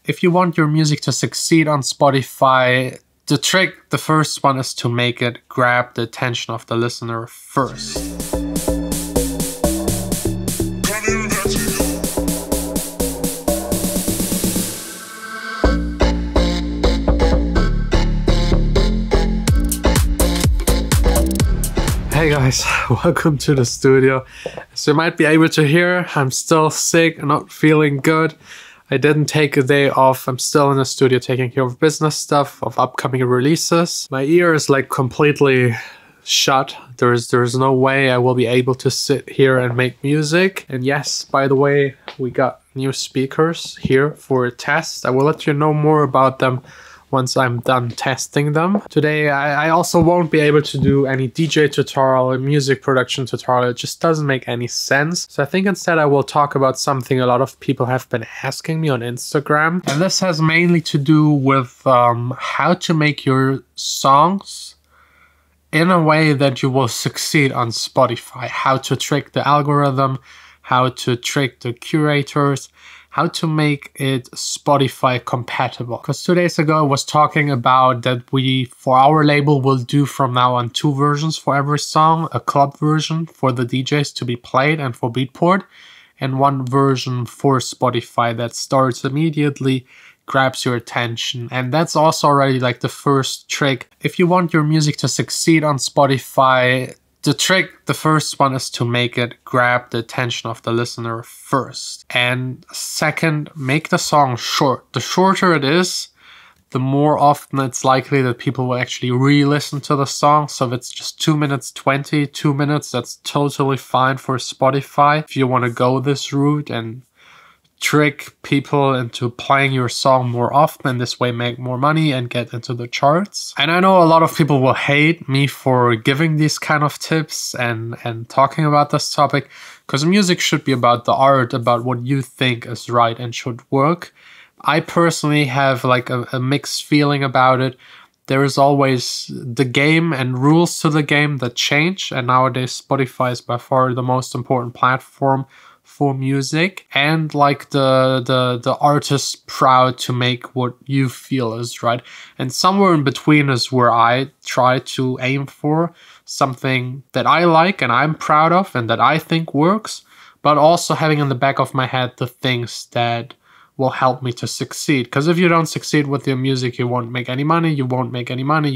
If you want your music to succeed on Spotify, the first one is to make it grab the attention of the listener first. Hey guys, welcome to the studio. As you might be able to hear, I'm still sick and not feeling good. I didn't take a day off. I'm still in the studio taking care of business stuff, of upcoming releases. My ear is like completely shut. There's no way I will be able to sit here and make music. And yes, by the way, we got new speakers here for a test. I will let you know more about them once I'm done testing them. Today, I also won't be able to do any DJ tutorial or music production tutorial. It just doesn't make any sense. So I think instead I will talk about something a lot of people have been asking me on Instagram. And this has mainly to do with how to make your songs in a way that you will succeed on Spotify. How to trick the algorithm, how to trick the curators, how to make it Spotify compatible. Because 2 days ago I was talking about that we, for our label, will do from now on 2 versions for every song. A club version for the DJs to be played and for BEATPORT, and 1 version for Spotify that starts immediately, grabs your attention. And that's also already like the first trick. If you want your music to succeed on Spotify, the first one is to make it grab the attention of the listener first. And second, make the song short. The shorter it is, the more often it's likely that people will actually re-listen to the song. So if it's just 2 minutes 20, 2 minutes, that's totally fine for Spotify. If you want to go this route and trick people into playing your song more often, and this way make more money and get into the charts. And I know a lot of people will hate me for giving these kind of tips and talking about this topic, because music should be about the art, about what you think is right and should work. I personally have like a mixed feeling about it. There is always the game and rules to the game that change, and nowadays Spotify is by far the most important platform for music, and like the artist proud to make what you feel is right. And somewhere in between is where I try to aim for, something that I like and I'm proud of and that I think works, but also having in the back of my head the things that will help me to succeed. Because if you don't succeed with your music, you won't make any money, you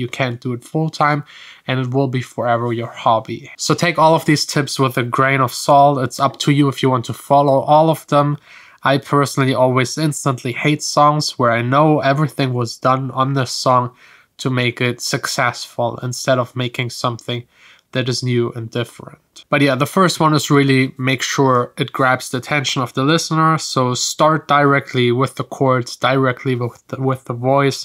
can't do it full time, and it will be forever your hobby. So take all of these tips with a grain of salt. It's up to you if you want to follow all of them. I personally always instantly hate songs where I know everything was done on this song to make it successful, instead of making something that is new and different. But yeah, the first one is really make sure it grabs the attention of the listener. So start directly with the chords, directly with the voice.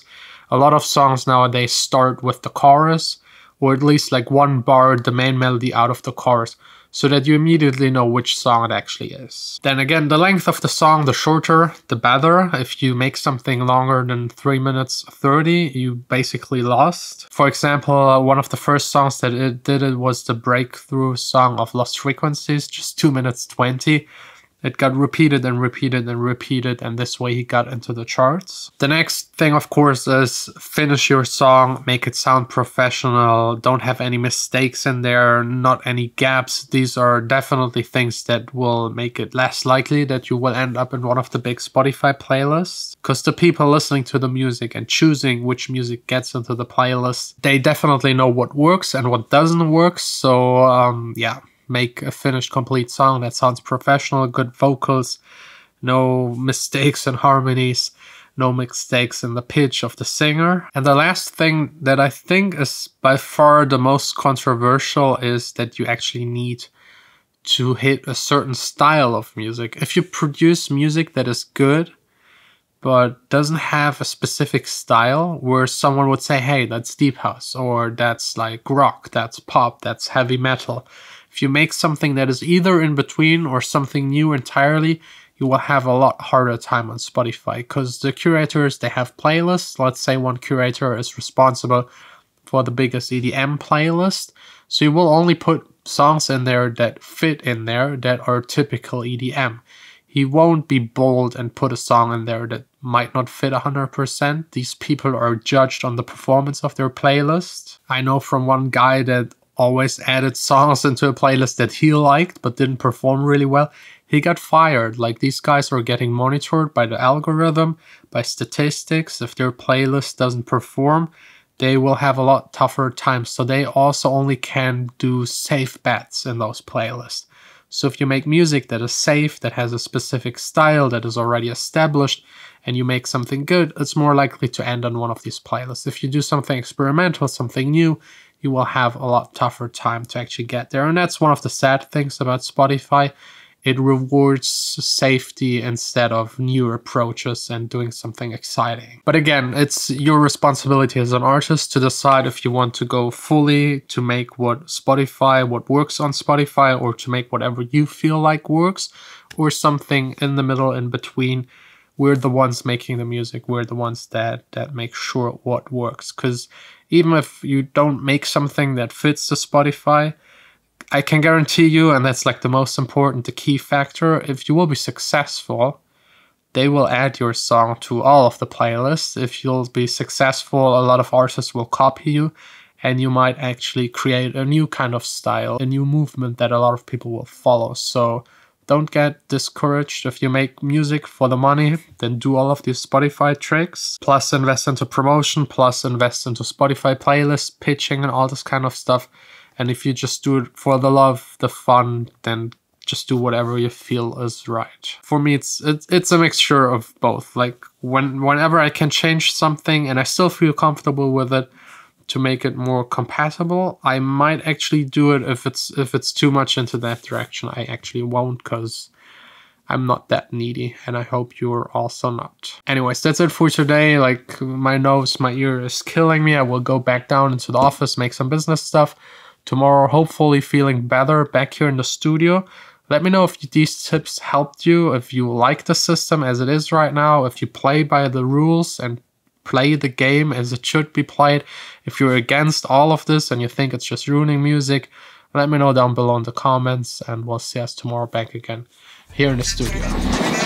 A lot of songs nowadays start with the chorus, or at least like 1 bar, the main melody out of the chorus, so that you immediately know which song it actually is. Then again, the length of the song, the shorter, the better. If you make something longer than 3 minutes 30, you basically lost. For example, one of the first songs that it did was the breakthrough song of Lost Frequencies, just 2 minutes 20. It got repeated and repeated and repeated, and this way he got into the charts. The next thing, of course, is finish your song, make it sound professional, don't have any mistakes in there, not any gaps. These are definitely things that will make it less likely that you will end up in one of the big Spotify playlists. Because the people listening to the music and choosing which music gets into the playlist, they definitely know what works and what doesn't work. So yeah. Make a finished, complete song that sounds professional, good vocals, no mistakes in harmonies, no mistakes in the pitch of the singer. And the last thing that I think is by far the most controversial is that you actually need to hit a certain style of music. If you produce music that is good, but doesn't have a specific style where someone would say, hey, that's deep house, or that's like rock, that's pop, that's heavy metal. If you make something that is either in between or something new entirely, you will have a lot harder time on Spotify, because the curators, they have playlists. Let's say one curator is responsible for the biggest EDM playlist. So you will only put songs in there that fit in there that are typical EDM. He won't be bold and put a song in there that might not fit 100%. These people are judged on the performance of their playlist. I know from one guy that always added songs into a playlist that he liked but didn't perform really well. He got fired. Like, these guys are getting monitored by the algorithm, by statistics. If their playlist doesn't perform, they will have a lot tougher time. So they also only can do safe bets in those playlists. So if you make music that is safe, that has a specific style, that is already established, and you make something good, it's more likely to end on one of these playlists. If you do something experimental, something new, you will have a lot tougher time to actually get there. And that's one of the sad things about Spotify. It rewards safety instead of new approaches and doing something exciting. But again, it's your responsibility as an artist to decide if you want to go fully to make what works on Spotify, or to make whatever you feel like works, or something in the middle, in between. We're the ones making the music. We're the ones that make sure what works. Because even if you don't make something that fits to Spotify, I can guarantee you, and that's like the most important, the key factor, if you will be successful, they will add your song to all of the playlists. If you'll be successful, a lot of artists will copy you, and you might actually create a new kind of style, a new movement that a lot of people will follow. So don't get discouraged. If you make music for the money, then do all of these Spotify tricks, plus invest into promotion, plus invest into Spotify playlists, pitching, and all this kind of stuff. And if you just do it for the love, the fun, then just do whatever you feel is right. For me, it's a mixture of both. Like, whenever I can change something and I still feel comfortable with it to make it more compatible, I might actually do it. If it's too much into that direction, I actually won't, because I'm not that needy, and I hope you're also not. Anyways, that's it for today. Like, my nose, my ear is killing me. I will go back down into the office, make some business stuff. Tomorrow, hopefully feeling better back here in the studio. Let me know if these tips helped you, if you like the system as it is right now, if you play by the rules and play the game as it should be played. If you're against all of this and you think it's just ruining music, let me know down below in the comments, and we'll see us tomorrow back again here in the studio.